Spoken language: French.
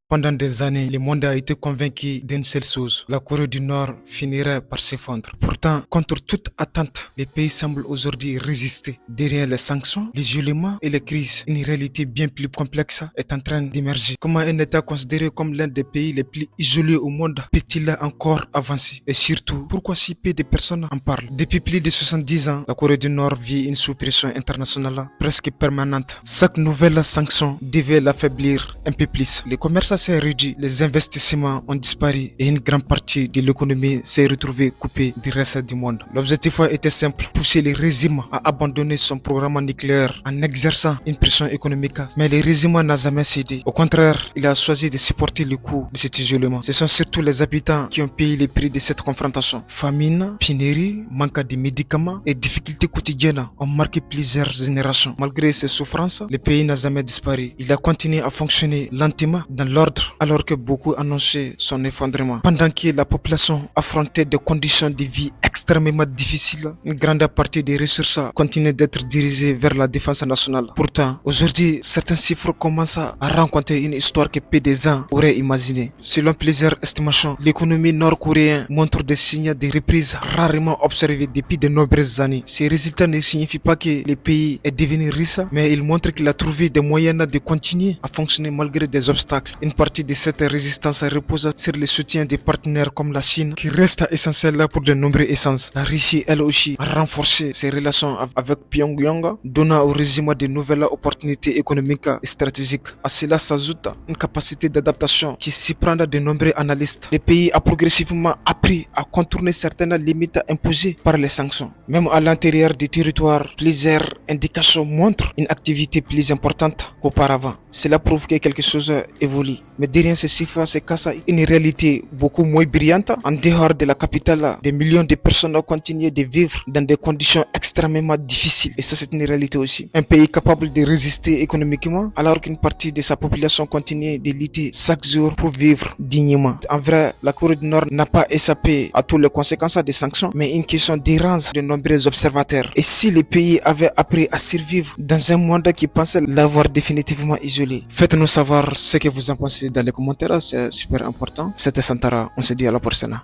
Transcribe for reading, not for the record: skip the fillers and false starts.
Pendant des années, le monde a été convaincu d'une seule chose: la Corée du Nord finirait par s'effondrer. Pourtant, contre toute attente, les pays semblent aujourd'hui résister. Derrière les sanctions, l'isolement et les crises, une réalité bien plus complexe est en train d'émerger. Comment un État considéré comme l'un des pays les plus isolés au monde peut-il encore avancer? Et surtout, pourquoi si peu de personnes en parlent? Depuis plus de 70 ans, la Corée du Nord vit une sous-pression internationale presque permanente. Chaque nouvelle sanction devait l'affaiblir un peu plus. Le commerce s'est réduit, les investissements ont disparu et une grande partie de l'économie s'est retrouvée coupée du reste du monde. L'objectif était simple: pousser le régime à abandonner son programme nucléaire en exerçant une pression économique. Mais le régime n'a jamais cédé. Au contraire, il a choisi de supporter le coût de cet isolement. Ce sont surtout les habitants qui ont payé le prix de cette confrontation. Famine, pénurie, manque de médicaments et difficultés quotidiennes ont marqué plusieurs générations. Malgré ces souffrances, le pays n'a jamais disparu. Il a continué à fonctionner lentement dans l'ordre alors que beaucoup annonçaient son effondrement. Pendant que la population affrontait des conditions de vie extrêmement difficiles, une grande partie des ressources continue d'être dirigée vers la défense nationale. Pourtant, aujourd'hui, certains chiffres commencent à rencontrer une histoire que peu de gens auraient imaginée. Selon plusieurs estimations, l'économie nord-coréenne montre des signes de reprise rarement observés depuis de nombreuses années. Ces résultats ne signifient pas que le pays est devenu riche, mais ils montrent qu'il a trouvé des moyens de continuer à fonctionner malgré des obstacles. Une partie de cette résistance repose sur le soutien des partenaires comme la Chine, qui reste essentiel pour de nombreux essences. La Russie, elle aussi, a renforcé ses relations avec Pyongyang, donnant au régime de nouvelles opportunités économiques et stratégiques. À cela s'ajoute une capacité d'adaptation qui surprend de nombreux analystes. Le pays a progressivement appris à contourner certaines limites imposées par les sanctions. Même à l'intérieur du territoire, plusieurs indications montrent une activité plus importante qu'auparavant. Cela prouve que quelque chose évolue. Mais derrière ces chiffres se cache une réalité beaucoup moins brillante. En dehors de la capitale, des millions de personnes continuent de vivre dans des conditions extrêmement difficiles. Et ça, c'est une réalité aussi. Un pays capable de résister économiquement, alors qu'une partie de sa population continue de lutter chaque jour pour vivre dignement. En vrai, la Corée du Nord n'a pas échappé à toutes les conséquences des sanctions, mais une question dérange de nombreux observateurs. Et si le pays avait appris à survivre dans un monde qui pensait l'avoir définitivement isolé? Faites-nous savoir ce que vous en pensez dans les commentaires, c'est super important. C'était Santara, on se dit à la prochaine.